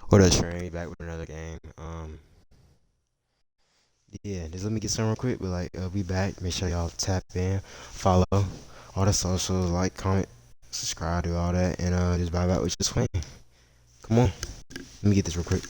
What up, Trey? Back with another game. Yeah, just let me get some real quick. But be back. Make sure y'all tap in, follow all the socials, like, comment, subscribe, do all that, and just vibe out with your swing. Come on, let me get this real quick.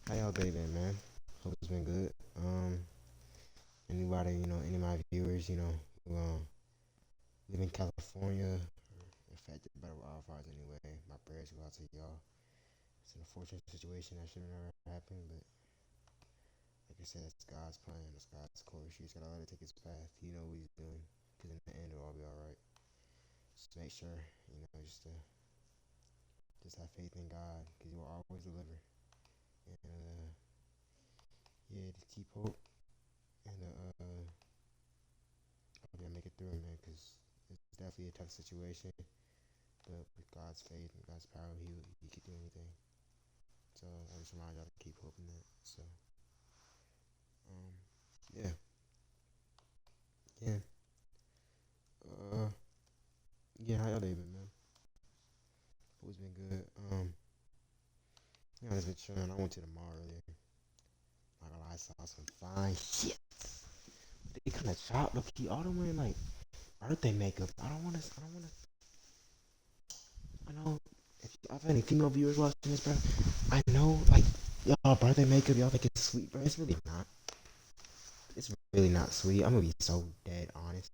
How y'all day been, man? Hope it's been good. Anybody, any of my viewers, who live in California, or affected by the wildfires anyway. My prayers go out to y'all. It's an unfortunate situation that should have never happened, but like I said, it's God's plan. It's God's course. He's gotta let it take its path. You know what he's doing, because in the end, it'll all be all right. Just make sure, just have faith in God, because He will always deliver. And yeah, just keep hope, and hope y'all make it through it, man. Because it's definitely a tough situation, but with God's faith and God's power, He can do anything. So I just remind y'all to keep hoping that. So yeah, yeah, uh, yeah. How y'all day been, man? Always been good. Yeah, I just been chilling. I went to the mall earlier. Not gonna lie, I saw some fine shit. They kind of chopped low key. All them wearing like birthday makeup. I don't wanna. I know. If I've any female viewers watching this, bro, I know like y'all birthday makeup. Y'all think it's sweet, bro. It's really not. It's really not sweet. I'm gonna be so dead honest.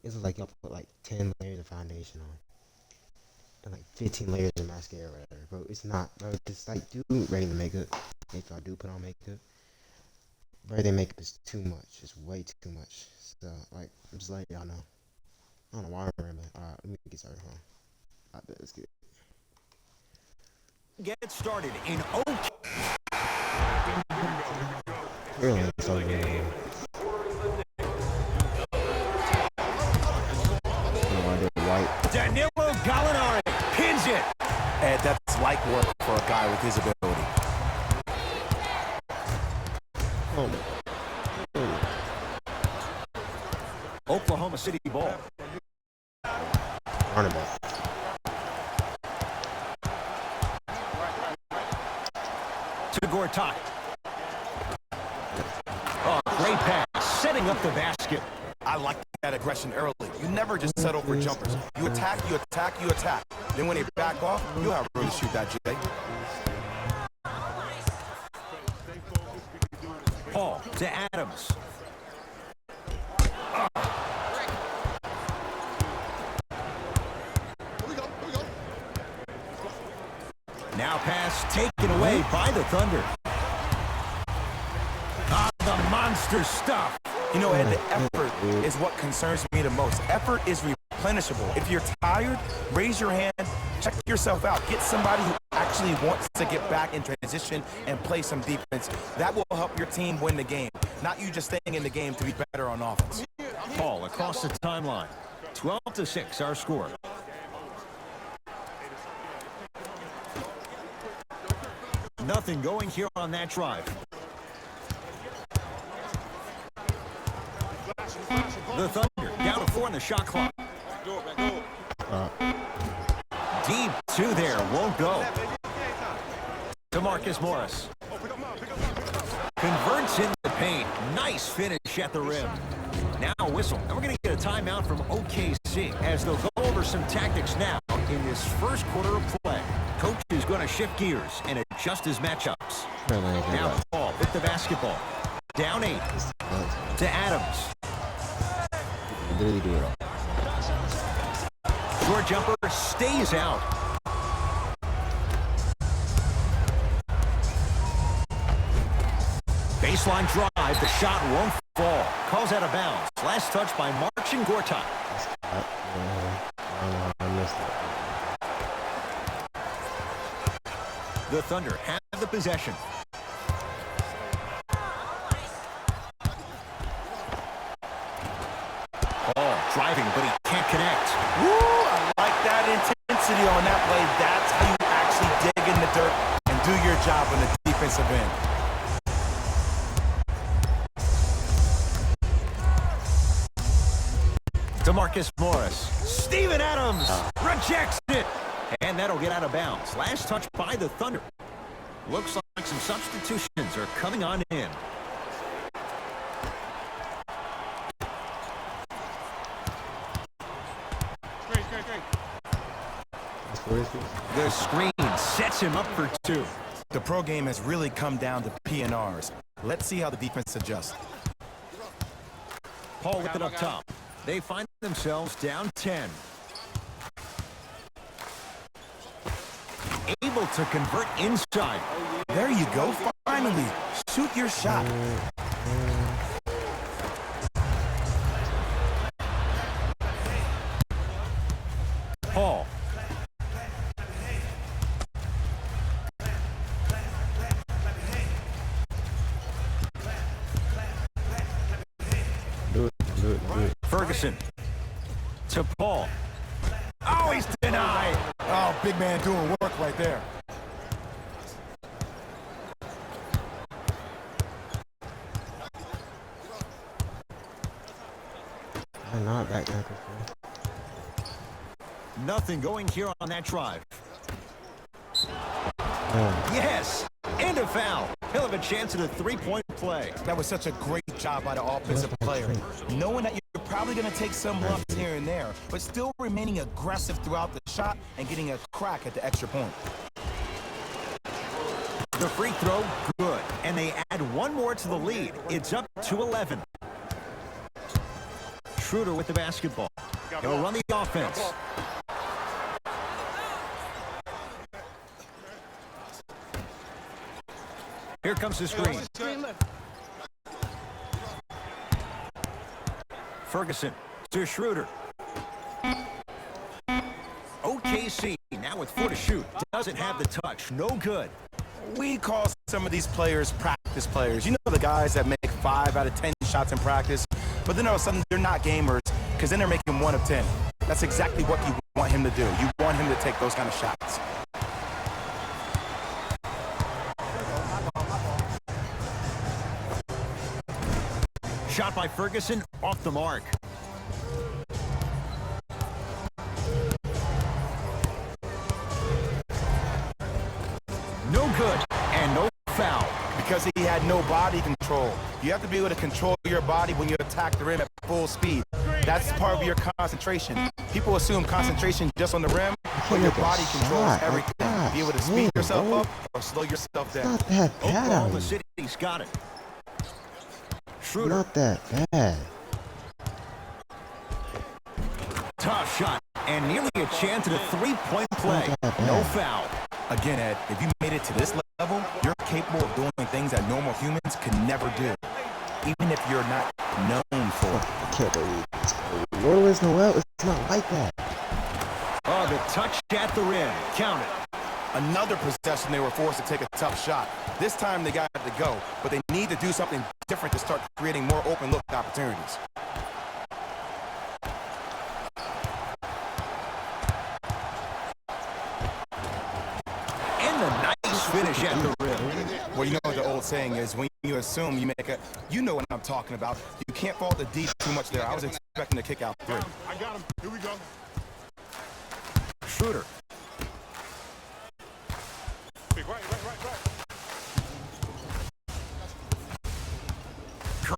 It's like y'all put like 10 layers of foundation on and like 15 layers of mascara or whatever, bro. It's not, bro. Just like do regular makeup. If I do put on makeup, birthday makeup is too much. It's way too much. So like, I'm just letting y'all know. I don't know why I'm rambling. Alright, let me get started. Hold on. I bet let's get it. Get started in OK. Really, so good. Danilo Gallinari pins it. And that's light work for a guy with his ability. Oklahoma City ball. Running back. To Gortat. Oh, great pass. Setting up the basket. I like that aggression early. You never just settle for jumpers. You attack, you attack, you attack. Then when they back off, you'll have room to shoot that J. Paul to Adams. Now pass taken away by the Thunder. Ah, the monster stuff. You know, Ed, the effort is what concerns me the most. Effort is replenishable. If you're tired, raise your hand, check yourself out. Get somebody who actually wants to get back in transition and play some defense. That will help your team win the game, not you just staying in the game to be better on offense. Paul across the timeline. 12-6 our score. Nothing going here on that drive. The Thunder down to 4 on the shot clock. Deep 2 there, won't go. To Marcus Morris. Converts in the paint. Nice finish at the rim. Now a whistle. And we're going to get a timeout from OKC as they'll go over some tactics now in this first quarter of play. Coach is going to shift gears and adjust his matchups. Now Paul with the basketball. Down 8 to Adams. Literally do it all. Short jumper stays out. Baseline drive, the shot won't fall. Calls out of bounds. Last touch by Marcin Gortat. I missed it. The Thunder have the possession. Paul driving, but he can't connect. Woo! I like that intensity on that play. That's how you actually dig in the dirt and do your job on the defensive end. To Marcus Morris. Steven Adams rejects it. And that'll get out of bounds. Last touch by the Thunder. Looks like some substitutions are coming on in. The screen sets him up for 2. The pro game has really come down to PNRs. Let's see how the defense adjusts. Paul with it up top. They find themselves down 10. Able to convert inside. There you go. Finally, shoot your shot. Paul. Do it. Ferguson. To Paul. Oh, he's denied. Oh, big man doing work right there. I'm not back now. Nothing going here on that drive. Yes, and a foul. He'll have a chance at a 3-point play. That was such a great job by the offensive player. Knowing that you're probably going to take some lumps here and there, but still remaining aggressive throughout the shot and getting a crack at the extra point. The free throw, good. And they add one more to the lead. It's up to 11. Schroeder with the basketball. He'll run the offense. Here comes the screen. Ferguson to Schroeder. OKC now with 4 to shoot. Doesn't have the touch. No good. We call some of these players practice players. You know, the guys that make 5 out of 10 shots in practice, but then all of a sudden they're not gamers because then they're making 1 of 10. That's exactly what you want him to do. You want him to take those kind of shots. Shot by Ferguson, off the mark. No good, and no foul. Because he had no body control. You have to be able to control your body when you attack the rim at full speed. That's part of your concentration. People assume concentration just on the rim, but your body controls everything. Be able to speed yourself up or slow yourself down. Not that bad. Oklahoma City's got it. Schroeder. Not that bad. Tough shot, and nearly a chance at a 3-point play. No foul. Again, Ed, if you made it to this level, you're capable of doing things that normal humans could never do, even if you're not known for it. I can't believe this. Nerlens Noel, it's not like that. Oh, the touch at the rim. Count it. Another possession, they were forced to take a tough shot. This time they got to go, but they need to do something different to start creating more open look opportunities. And the nice finish at at the rim. Well, you know what the old saying is, when you assume you make a, you know what I'm talking about. You can't fault the D too much there. I was expecting to kick out 3. I got him. Here we go. Schroeder. Right.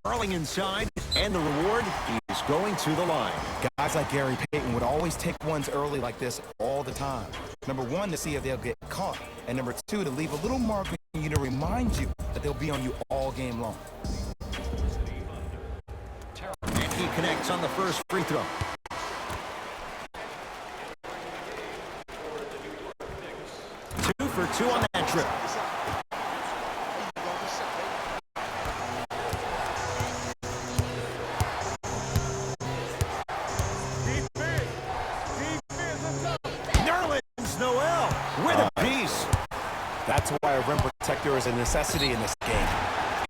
Curling inside, and the reward is going to the line. Guys like Gary Payton would always take ones early like this all the time. Number 1, to see if they'll get caught. And number 2, to leave a little mark on you to remind you that they'll be on you all game long. And he connects on the first free throw. Two for 2 on that trip. That's why a rim protector is a necessity in this game.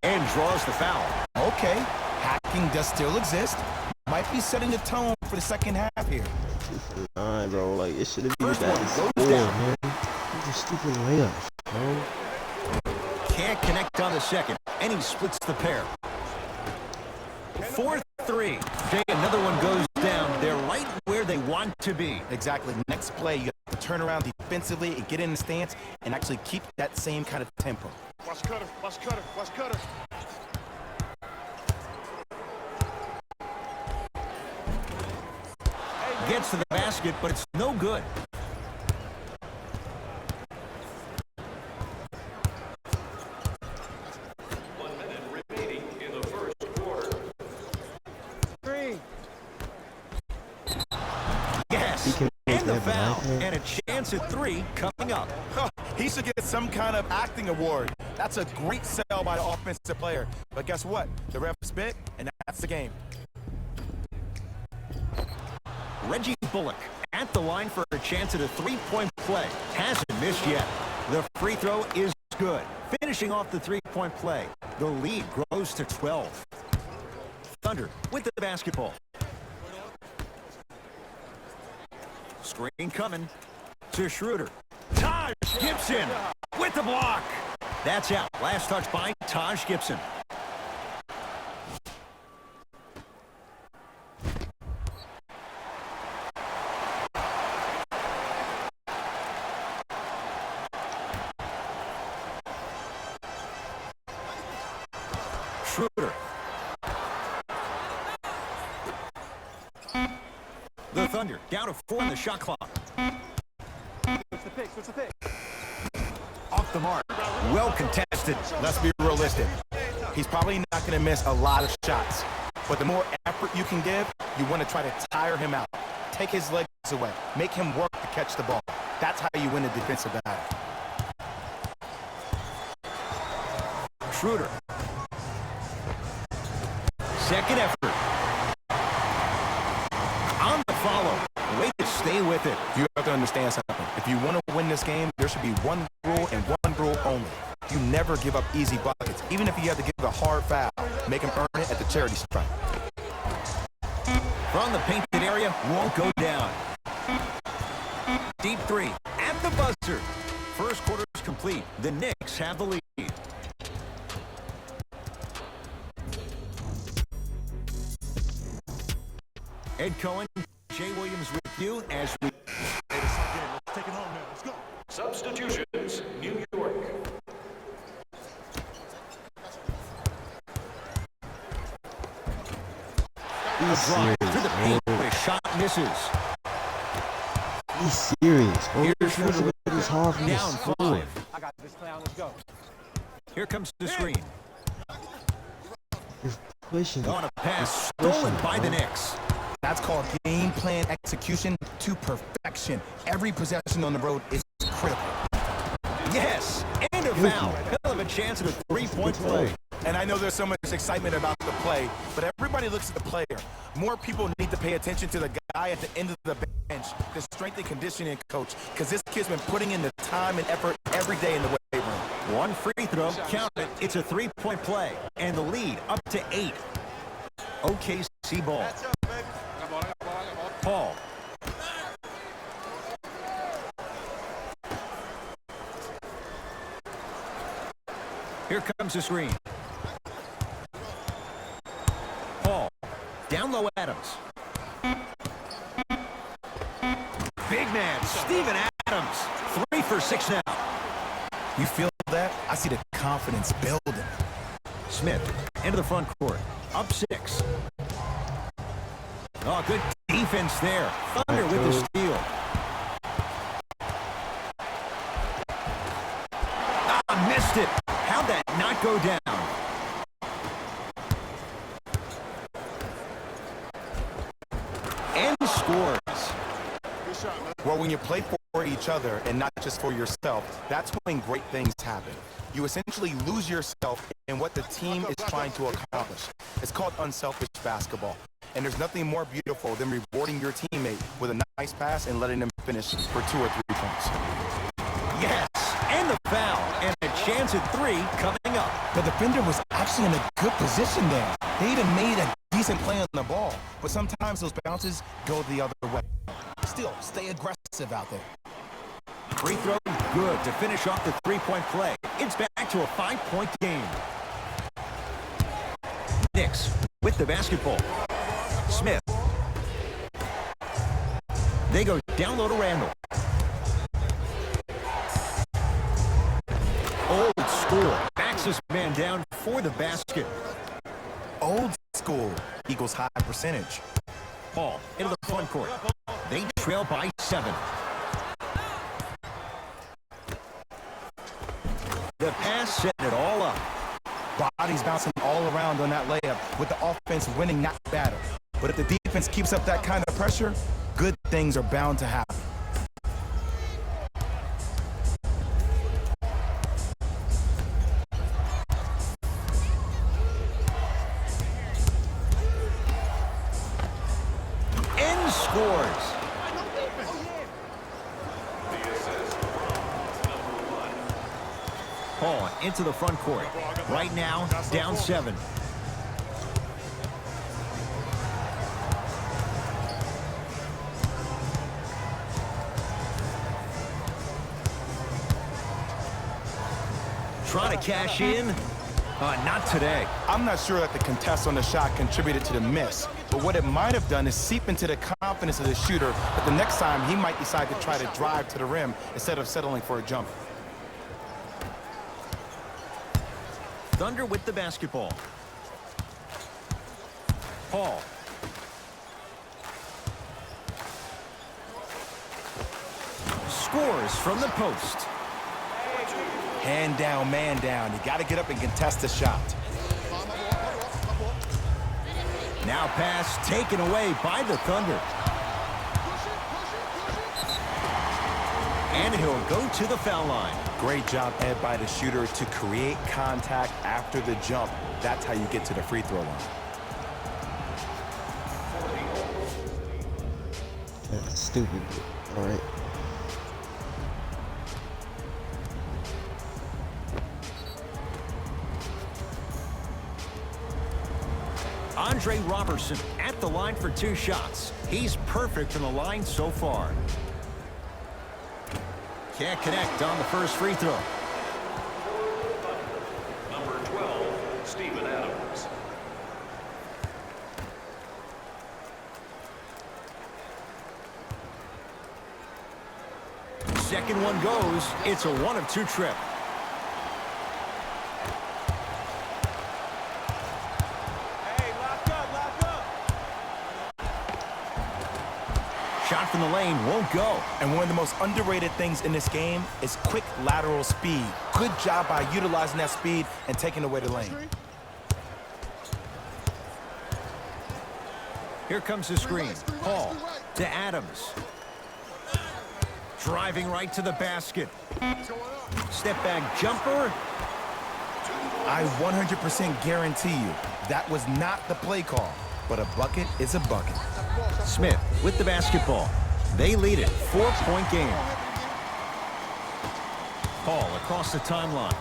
And draws the foul. Okay, hacking does still exist. Might be setting the tone for the second half here. 2-for-9, bro. Like, it should have been First that one score, goes down. man. These are stupid layups, bro. Can't connect on the second, and he splits the pair. 4-3. Okay, another one goes down. They're right where they want to be. Exactly. Next play, you have to turn around defensively and get in the stance and actually keep that same kind of tempo. Watch Cutter. Gets to the basket, but it's no good. Yes, and the foul, and a chance at 3 coming up. He should get some kind of acting award. That's a great sell by the offensive player. But guess what? The ref spit, and that's the game. Reggie Bullock at the line for a chance at a 3-point play. Hasn't missed yet. The free throw is good. Finishing off the 3-point play. The lead grows to 12. Thunder with the basketball. Screen coming to Schroeder. Taj Gibson with the block. That's out. Last touch by Taj Gibson. Schroeder. The Thunder down to 4 in the shot clock. Switch the pick. Off the mark. Well contested. Let's be realistic. He's probably not going to miss a lot of shots. But the more effort you can give, you want to try to tire him out. Take his legs away. Make him work to catch the ball. That's how you win a defensive battle. Schroeder. Second effort. On the follow. Way to stay with it. You have to understand something. If you want to win this game, there should be one rule and one rule only. You never give up easy buckets. Even if you have to give a hard foul, make him earn it at the charity stripe. From the painted area, won't go down. Deep 3 at the buzzer. First quarter is complete. The Knicks have the lead. Ed Cohen, Jay Williams with you as we... Let's take it home now. Let's go. Substitutions, New York. Drive through the paint, but a shot misses. He's serious, bro. Here's Schroeder with It's hard for me to down score. 5. I got this clown. Let's go. Here comes the screen. You're pushing. On a pass stolen by the Knicks. That's called game plan execution to perfection. Every possession on the road is critical. Yes, and a foul. He'll have a chance at a 3-point play. And I know there's so much excitement about the play, but everybody looks at the player. More people need to pay attention to the guy at the end of the bench, the strength and conditioning coach, because this kid's been putting in the time and effort every day in the weight room. One free throw, count it. It's a 3-point play, and the lead up to 8. OKC ball. Paul. Here comes the screen. Paul. Down low, Adams. Big man, Steven Adams. 3 for 6 now. You feel that? I see the confidence building. Smith into the front court. Up 6. Oh, good defense there. Thunder with the steal. Ah, missed it. How'd that not go down? And scores. Well, when you play for each other and not just for yourself, that's when great things happen. You essentially lose yourself in what the team is trying to accomplish. It's called unselfish basketball. And there's nothing more beautiful than rewarding your teammate with a nice pass and letting them finish for 2 or 3 points. Yes, and the foul, and a chance at 3 coming up. The defender was actually in a good position there. They even made a decent play on the ball, but sometimes those bounces go the other way. Still, stay aggressive out there. Free throw good to finish off the 3-point play. It's back to a 5-point game. Knicks with the basketball. Smith. They go down low to Randall. Old school. Backs this man down for the basket. Old school equals high percentage. Paul into the front court. They trail by 7. The pass setting it all up. Bodies bouncing all around on that layup with the offense winning that battle. But if the defense keeps up that kind of pressure, good things are bound to happen. And scores. Paul into the front court. Right now, down 7. Trying to cash in. Not today. I'm not sure that the contest on the shot contributed to the miss, but what it might have done is seep into the confidence of the shooter that the next time he might decide to try to drive to the rim instead of settling for a jumper. Thunder with the basketball. Paul. Scores from the post. Hand down, man down. You got to get up and contest the shot. Now pass taken away by the Thunder. And he'll go to the foul line. Great job, Ed, by the shooter to create contact after the jump. That's how you get to the free throw line. That's stupid. All right. Andre Robertson at the line for 2 shots. He's perfect from the line so far. Can't connect on the first free throw. Number 12, Steven Adams. Second one goes. It's a 1 of 2 trip. Shot from the lane won't go. And one of the most underrated things in this game is quick lateral speed. Good job by utilizing that speed and taking away the lane. Here comes the screen. Paul to Adams. Driving right to the basket. Step back jumper. I 100% guarantee you that was not the play call, but a bucket is a bucket. Smith with the basketball. They lead it. 4-point game. Paul across the timeline.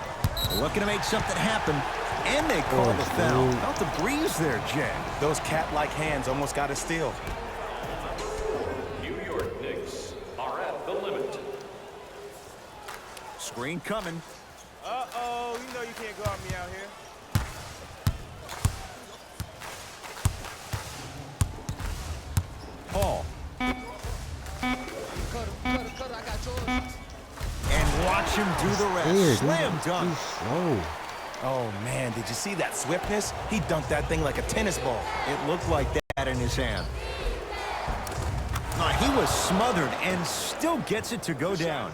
Looking to make something happen. And they call the foul. Felt the breeze there, Jay. Those cat-like hands almost got a steal. New York Knicks are at the limit. Screen coming. Uh-oh, you know you can't guard me out here. Paul. And watch him do the rest. Weird, Slam dude. dunk. He's slow. Oh, man, did you see that swiftness? He dunked that thing like a tennis ball. It looked like that in his hand. He was smothered and still gets it to go down.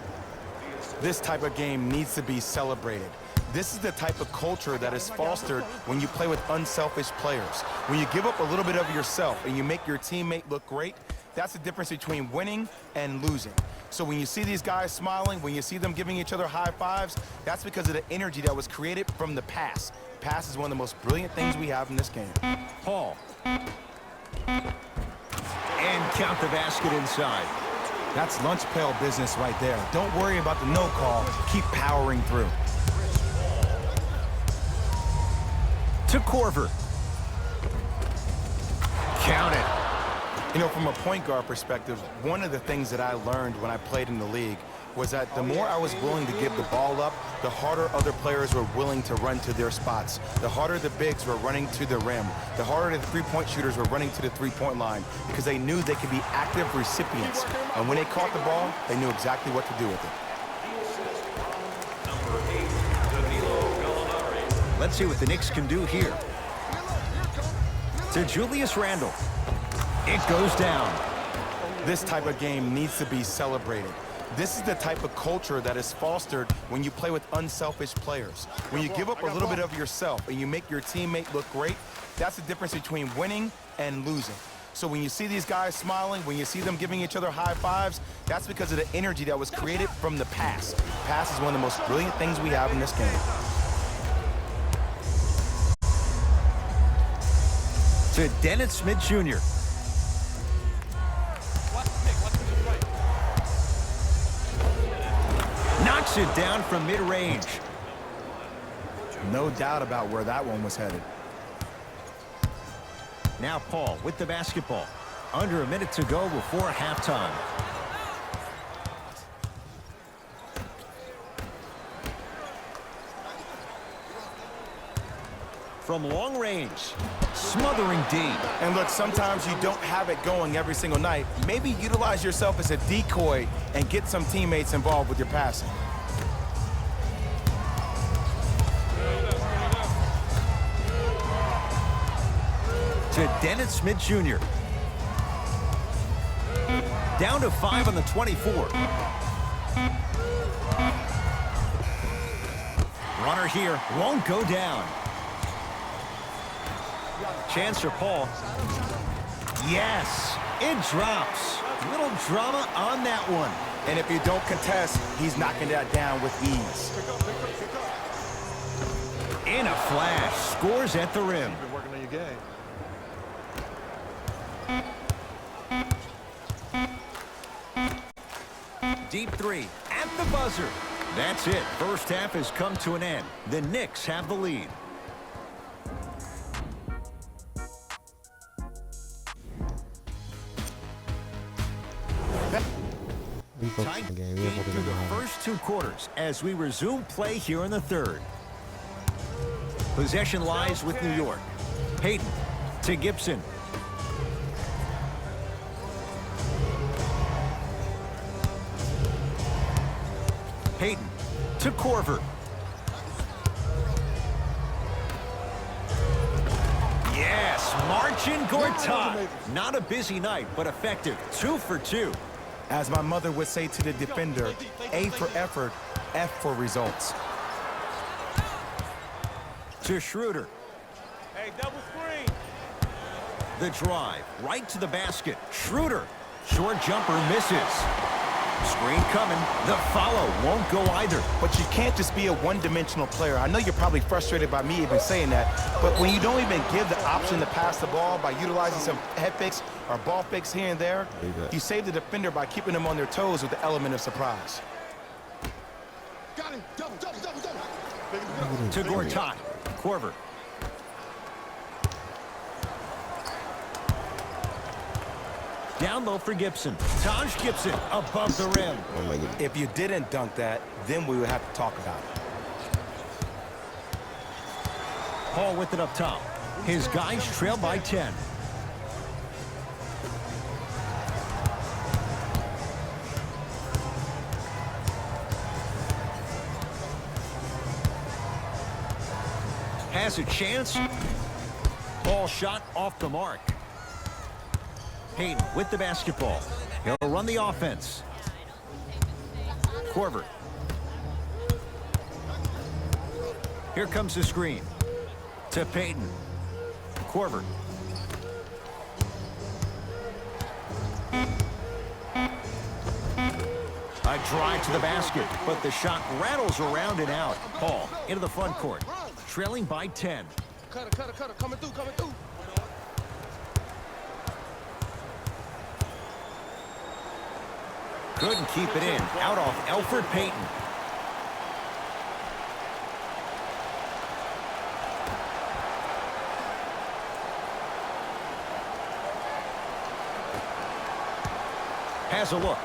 This type of game needs to be celebrated. This is the type of culture that is fostered when you play with unselfish players. When you give up a little bit of yourself and you make your teammate look great, that's the difference between winning and losing. So when you see these guys smiling, when you see them giving each other high fives, that's because of the energy that was created from the pass. Pass is one of the most brilliant things we have in this game. Paul. And count the basket inside. That's lunch pail business right there. Don't worry about the no call. Keep powering through. To Korver. Count it. You know, from a point guard perspective, one of the things that I learned when I played in the league was that the more I was willing to give the ball up, the harder other players were willing to run to their spots. The harder the bigs were running to the rim. The harder the three-point shooters were running to the three-point line because they knew they could be active recipients. And when they caught the ball, they knew exactly what to do with it. Let's see what the Knicks can do here. To Julius Randle. It goes down. This type of game needs to be celebrated. This is the type of culture that is fostered when you play with unselfish players. When you give up a little bit of yourself and you make your teammate look great, that's the difference between winning and losing. So when you see these guys smiling, when you see them giving each other high fives, that's because of the energy that was created from the pass. Pass is one of the most brilliant things we have in this game. To Dennis Smith Jr. Knocks it down from mid-range. No doubt about where that one was headed. Now Paul with the basketball. Under a minute to go before halftime. From long range, smothering D. And look, sometimes you don't have it going every single night. Maybe utilize yourself as a decoy and get some teammates involved with your passing. To Dennis Smith Jr. Down to 5 on the 24. Runner here won't go down. Chance for Paul. Yes, it drops. Little drama on that one. And if you don't contest, he's knocking that down with ease. In a flash, scores at the rim. You've been working on your game. Deep three at the buzzer. That's it. First half has come to an end. The Knicks have the lead. Tight game through the first two quarters as we resume play here in the third. Possession lies with New York. Hayden to Gibson. Hayden to Korver. Yes, marching Gortat. Not a busy night, but effective. 2 for 2. As my mother would say to the defender, A for effort, F for results. To Schroeder. Hey, double screen. The drive, right to the basket. Schroeder. Short jumper misses. Screen coming. The follow won't go either. But you can't just be a one-dimensional player. I know you're probably frustrated by me even saying that, but when you don't even give the option to pass the ball by utilizing some head fakes or ball fakes here and there, you save the defender by keeping them on their toes with the element of surprise. Got him. Double. To Gortat. Korver. Down low for Gibson. Taj Gibson above the rim. If you didn't dunk that, then we would have to talk about it. Hall with it up top. His guys trail by 10. Has a chance. Ball shot off the mark. Payton with the basketball. He'll run the offense. Korver. Here comes the screen. To Payton. Korver. A drive to the basket, but the shot rattles around and out. Hall into the front court. Trailing by 10. Cutter, coming through. Couldn't keep it in. Out off Elfrid Payton. Has a look.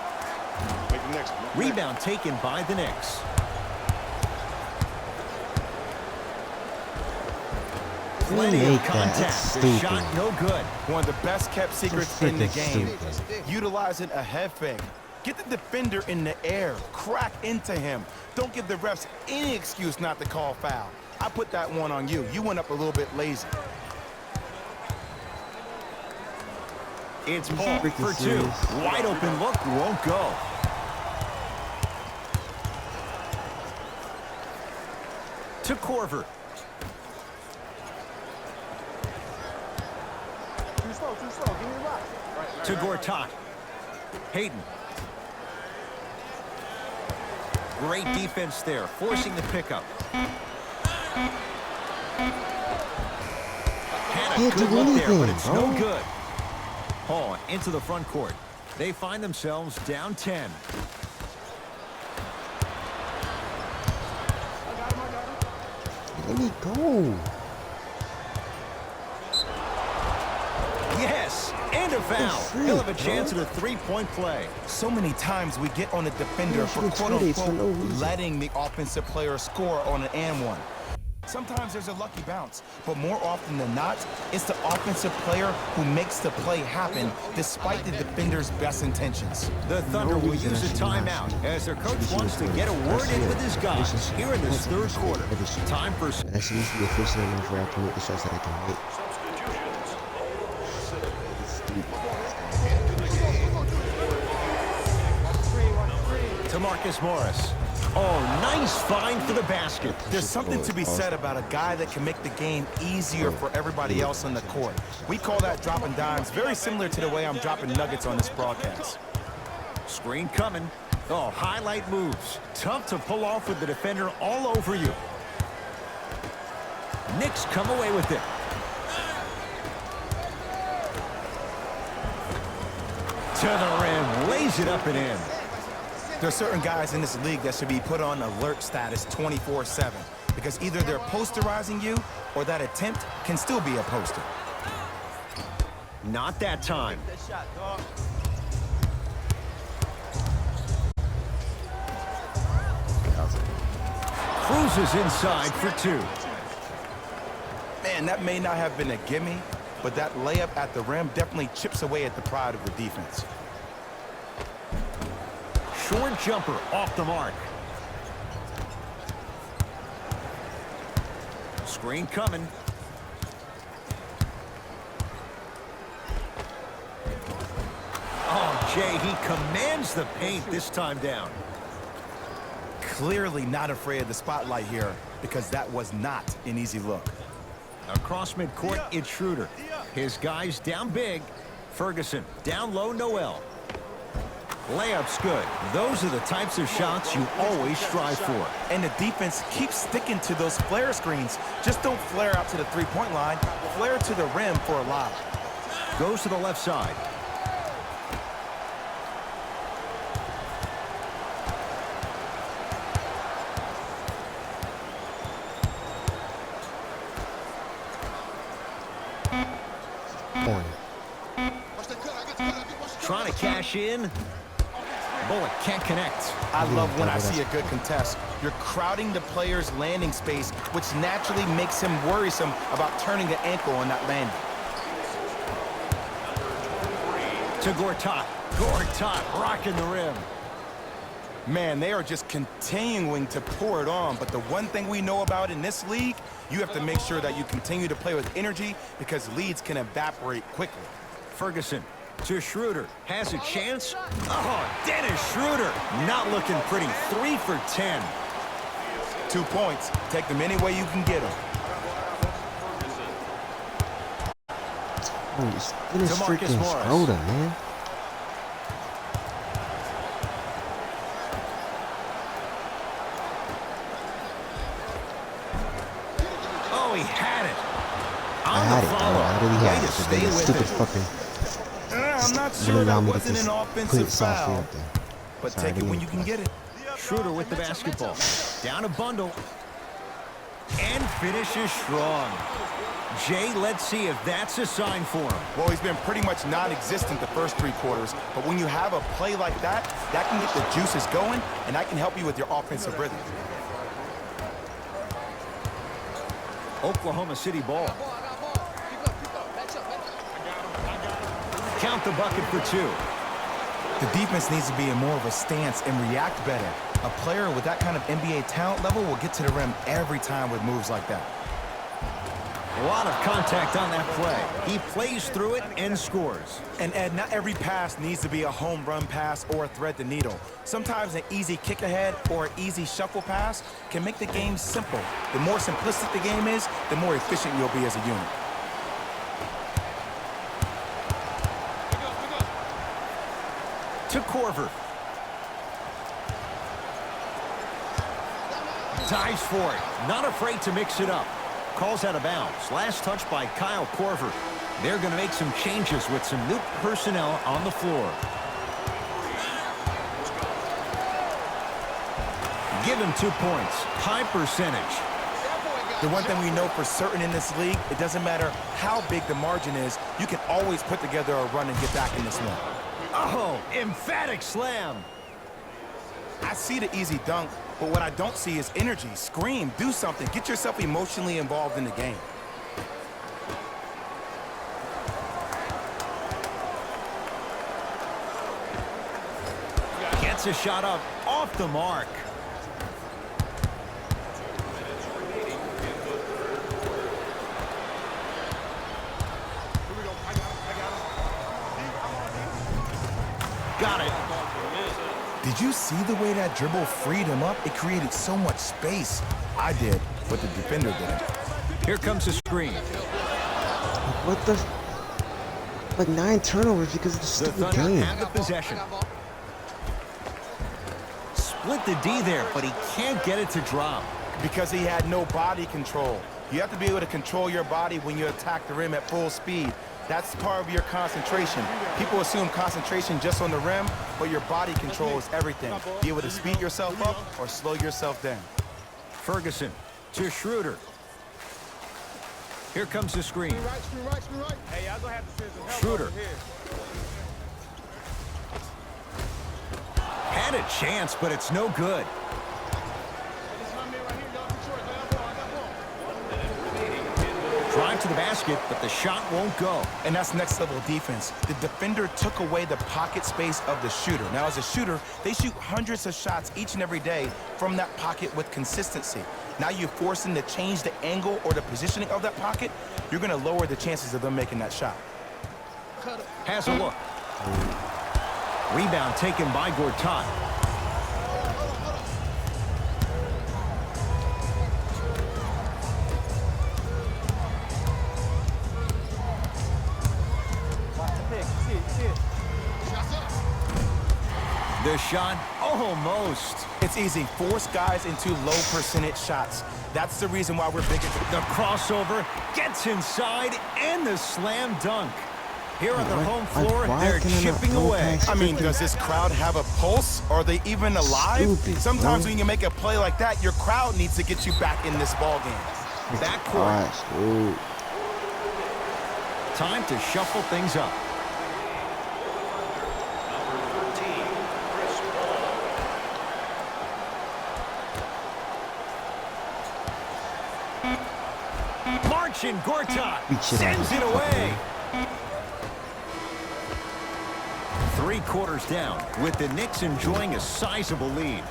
Make the next one. Rebound taken by the Knicks. Plenty of contact. The shot no good. One of the best kept secrets in the game. Stupid. Utilizing a head fake. Get the defender in the air. Crack into him. Don't give the refs any excuse not to call foul. I put that one on you. You went up a little bit lazy. It's Paul for two. Wide open look, won't go. To Korver. Too slow. Give me a rock. To Gortat. Payton. Great defense there, forcing the pickup. Had a Can't good do look there, but anything, it's bro. no good. Hall into the front court. They find themselves down 10. Let me go. Yes, and a foul. freak, He'll have a bro. chance at a three-point play. So many times we get on the defender Yeah, for shooting 2 days for no quote-unquote reason. letting the offensive player score on an and one. Sometimes there's a lucky bounce, but more often than not, it's the offensive player who makes the play happen despite the defender's best intentions. The Thunder will reason use I a should not timeout shoot. as their coach This wants is to the- get a word that's in it. with his This guys is- here in this that's third it. quarter. That is- Time for That should be efficient enough where I can make the shots that I can make. to Marcus Morris. Oh, nice find for the basket. There's something to be said about a guy that can make the game easier for everybody else on the court. We call that dropping dimes, very similar to the way I'm dropping nuggets on this broadcast. Screen coming. Oh, highlight moves. Tough to pull off with the defender all over you. Knicks come away with it. To the rim, lays it up and in. There are certain guys in this league that should be put on alert status 24/7 because either they're posterizing you or that attempt can still be a poster. Not that time. Cruises inside for two. Man, that may not have been a gimme, but that layup at the rim definitely chips away at the pride of the defense. Short jumper off the mark. Screen coming. Oh, Jay, he commands the paint this time down. Clearly not afraid of the spotlight here because that was not an easy look. Across midcourt, it's Schroeder. His guys down big. Ferguson down low, Noel. Layup's good. Those are the types of shots you always strive for. And the defense keeps sticking to those flare screens. Just don't flare out to the three-point line. Flare to the rim for a lob. Goes to the left side. Trying to cash in. Bullock can't connect. I love when I see a good contest. You're crowding the player's landing space, which naturally makes him worrisome about turning the ankle on that landing. To Gortat. Gortat rocking the rim. Man, they are just continuing to pour it on, but the one thing we know about in this league, you have to make sure that you continue to play with energy because leads can evaporate quickly. Ferguson to Schroeder. Has a chance. Oh, Dennis Schroeder. Not looking pretty. 3 for 10. 2 points. Take them any way you can get them. Oh, it's Dennis DeMarcus freaking Morris. Schroeder, man. Oh, he had it. I had it, though. I really had Way it. to But stay then with stupid it. fucking... I'm not Didn't sure allow that me to wasn't just an put offensive it softly foul, up there. but Sorry, I take it didn't when mean you to can flash. get it. Schroeder with the basketball. Down a bundle. And finishes strong. Jay, let's see if that's a sign for him. Well, he's been pretty much non-existent the first 3 quarters, but when you have a play like that, that can get the juices going, and that can help you with your offensive rhythm. Oklahoma City ball. Count the bucket for 2. The defense needs to be in more of a stance and react better. A player with that kind of NBA talent level will get to the rim every time with moves like that. A lot of contact on that play. He plays through it and scores. And Ed, not every pass needs to be a home run pass or thread the needle. Sometimes an easy kick ahead or an easy shuffle pass can make the game simple. The more simplistic the game is, the more efficient you'll be as a unit. To Korver. Dives for it. Not afraid to mix it up. Calls out of bounds. Last touch by Kyle Korver. They're going to make some changes with some new personnel on the floor. Give him 2 points. High percentage. The one thing we know for certain in this league, it doesn't matter how big the margin is, you can always put together a run and get back in this one. Oh, emphatic slam. I see the easy dunk, but what I don't see is energy. Scream, do something. Get yourself emotionally involved in the game. Gets a shot up off the mark. Got it. Did you see the way that dribble freed him up? It created so much space. I did, but the defender didn't. Here comes the screen. What the... Like 9 turnovers because of the The stupid Thunder game. have the possession. Split the D there, but he can't get it to drop. Because he had no body control. You have to be able to control your body when you attack the rim at full speed. That's part of your concentration. People assume concentration just on the rim, but your body control is everything. Be able to speed yourself up or slow yourself down. Ferguson to Schroeder. Here comes the screen. Screen right. Hey, y'all gonna have to send some help Schroeder. over here. Had a chance, but it's no good. This is my man right here. Y'all Detroit. I got ball. Drive to the basket, but the shot won't go. And that's next level defense. The defender took away the pocket space of the shooter. Now, as a shooter, they shoot hundreds of shots each and every day from that pocket with consistency. Now you force them to change the angle or the positioning of that pocket, you're going to lower the chances of them making that shot. Has a look. Rebound taken by Gortat. The shot, almost. It's easy. Force guys into low percentage shots. That's the reason why we're big. The crossover gets inside and the slam dunk. Here on their home floor, they're chipping away. I mean, does this crowd have a pulse? Are they even alive? Stupid, Sometimes bro. when you make a play like that, your crowd needs to get you back in this ball game. Backcourt. Gosh, dude. Time to shuffle things up. Marcin Gortat Beat shit out of sends it him. away. 3 quarters down, with the Knicks enjoying a sizable lead.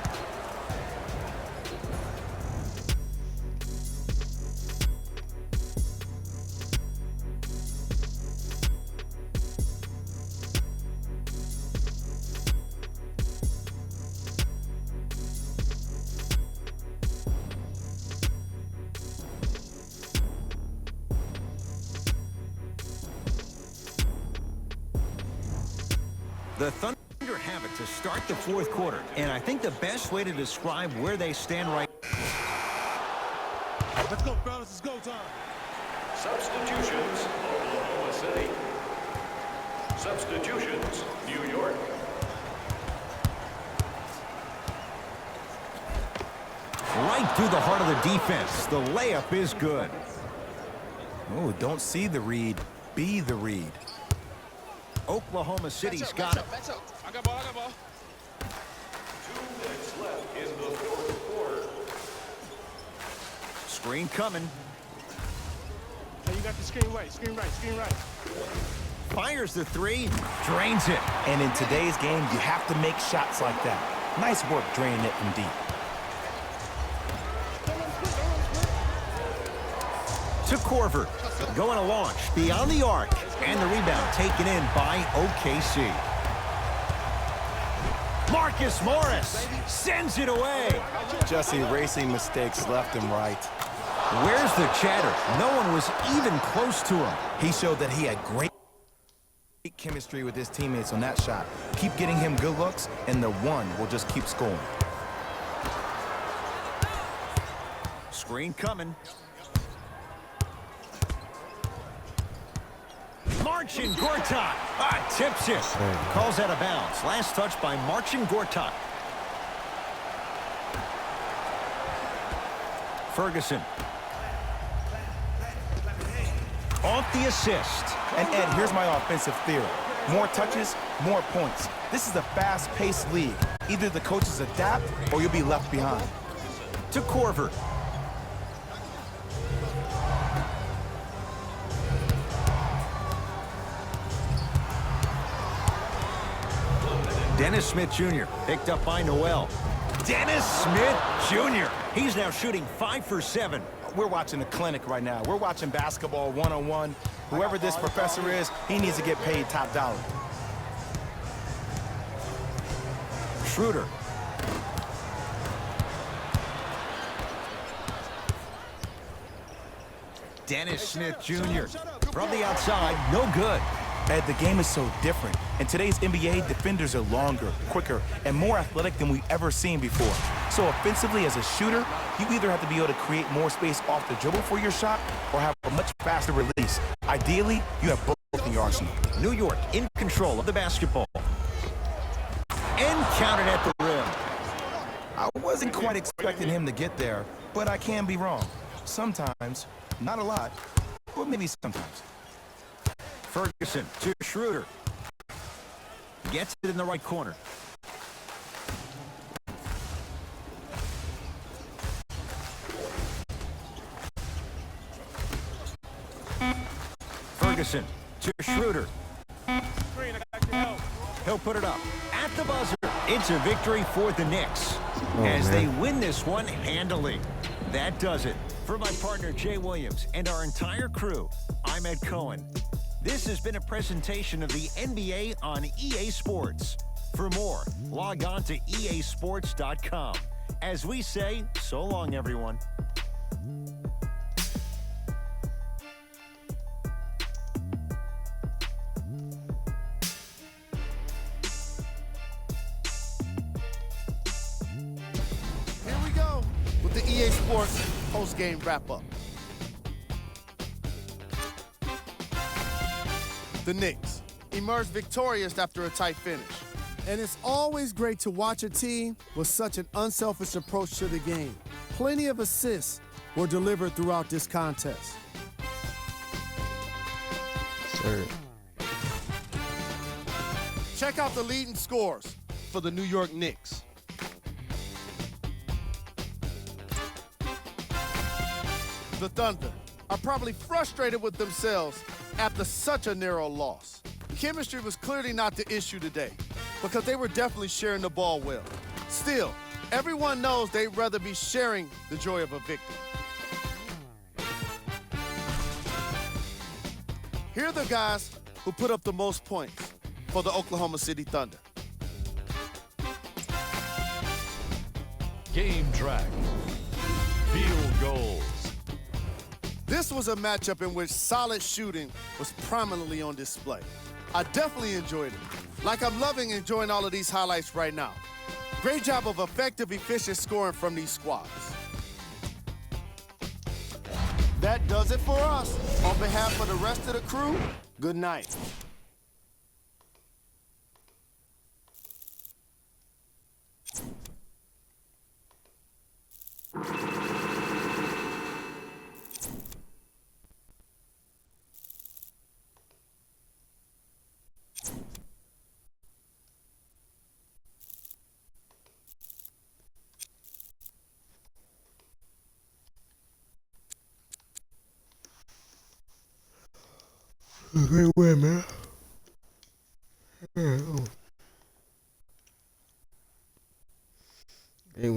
The Thunder have it to start the 4th quarter, and I think the best way to describe where they stand right. Let's go, fellas. It's go time. Substitutions, Oklahoma City. Substitutions, New York. Right through the heart of the defense. The layup is good. Oh, don't see the read, be the read. Oklahoma City's got it. I got ball. 2 minutes left in the 4th quarter. Screen coming. Hey, you got the screen right. Screen right. Fires the 3. Drains it. And in today's game, you have to make shots like that. Nice work draining it from deep. To Corver. Going to launch beyond the arc. And the rebound taken in by OKC. Marcus Morris sends it away. Just erasing mistakes left and right. Where's the chatter? No one was even close to him. He showed that he had great chemistry with his teammates on that shot. Keep getting him good looks, and the one will just keep scoring. Screen coming. Marcin Gortat tips it. Calls out of bounds. Last touch by Marcin Gortat. Ferguson. Off the assist. And Ed, here's my offensive theory. More touches, more points. This is a fast-paced league. Either the coaches adapt or you'll be left behind. To Corver. Dennis Smith Jr. picked up by Noel. Dennis Smith Jr. He's now shooting 5 for 7. We're watching a clinic right now. We're watching basketball one-on-one. Whoever this professor is, he needs to get paid top dollar. Schroeder. Dennis Smith Jr. from the outside, no good. Ed, the game is so different. In today's NBA, defenders are longer, quicker, and more athletic than we've ever seen before. So offensively, as a shooter, you either have to be able to create more space off the dribble for your shot or have a much faster release. Ideally, you have both in your arsenal. New York in control of the basketball. And counted at the rim. I wasn't quite expecting him to get there, but I can be wrong. Sometimes, not a lot, but maybe sometimes. Ferguson to Schroeder. Gets it in the right corner. Ferguson to Schroeder. Screen, I got your help. He'll put it up at the buzzer. It's a victory for the Knicks as man. they win this one handily. That does it. For my partner Jay Williams and our entire crew, I'm Ed Cohen. This has been a presentation of the NBA on EA Sports. For more, log on to easports.com. As we say, so long, everyone. Here we go with the EA Sports post-game wrap-up. The Knicks emerged victorious after a tight finish. And it's always great to watch a team with such an unselfish approach to the game. Plenty of assists were delivered throughout this contest. Sir. Check out the leading scores for the New York Knicks. The Thunder are probably frustrated with themselves after such a narrow loss. Chemistry was clearly not the issue today because they were definitely sharing the ball well. Still, everyone knows they'd rather be sharing the joy of a victory. Here are the guys who put up the most points for the Oklahoma City Thunder. Game track. Field goals. This was a matchup in which solid shooting was prominently on display. I definitely enjoyed it, like I'm loving enjoying all of these highlights right now. Great job of effective, efficient scoring from these squads. That does it for us. On behalf of the rest of the crew, good night. Great win, man. Great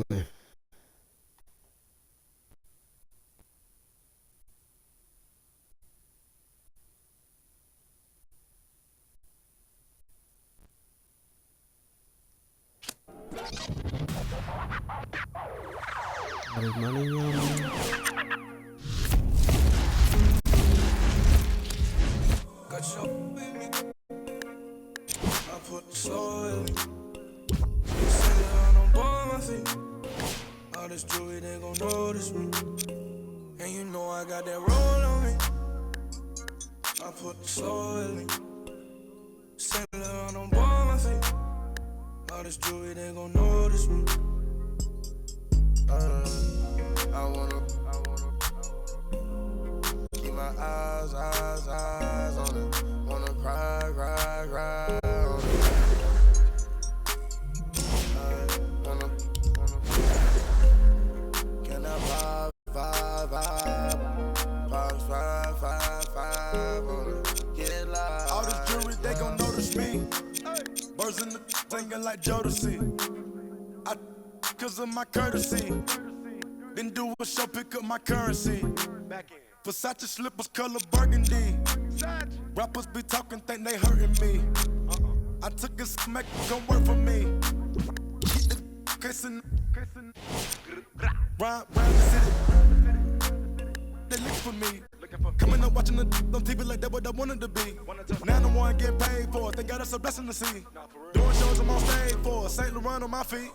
win. Got his money, young man. Got your baby. I put the soul in me. Say that I don't burn my feet. All this jewelry, they gon' notice me. And you know I got that roll on me. I put the soul in me. Say that I don't burn my feet. All this jewelry, they gon' notice me. I wanna keep my eyes on it. Wanna cry on it. I wanna can I vibe on it? Get live. All this jewelry, they gon' notice me. Birds in the singing like Jodeci. I cause of my courtesy. Then do a show, pick up my currency. Versace slippers, color burgundy. Rappers be talking, think they hurting me. I took a smack, gon' work for me. Get the kissing. Round the city. They look for me. Coming up watching the on TV like that what I wanted to be. Now the one getting paid for it. Thank God that's a blessing to see. Doing shows I'm on stage for. St. Laurent on my feet.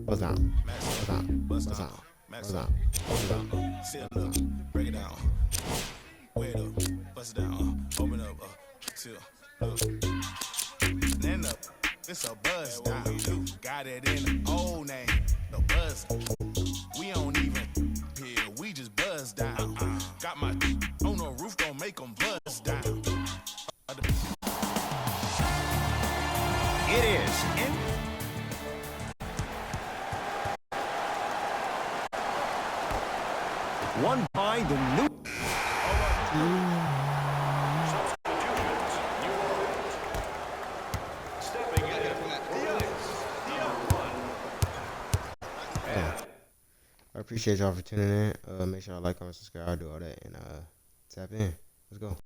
What's up? What's up? What's up? What's up? What's up? See a look, break it down. Wait up, bust it down. Open up, chill, look. Stand up, it's a buzz down. Got it in the old name, the buzz. We don't even peer, we just buzz down. Got my on the roof, gon' make them buzz down. It is in. One by the new. Substitutions. New Orleans. Stepping in for Dion. I appreciate y'all for tuning in. Make sure y'all like, comment, subscribe, do all that, and tap in. Let's go.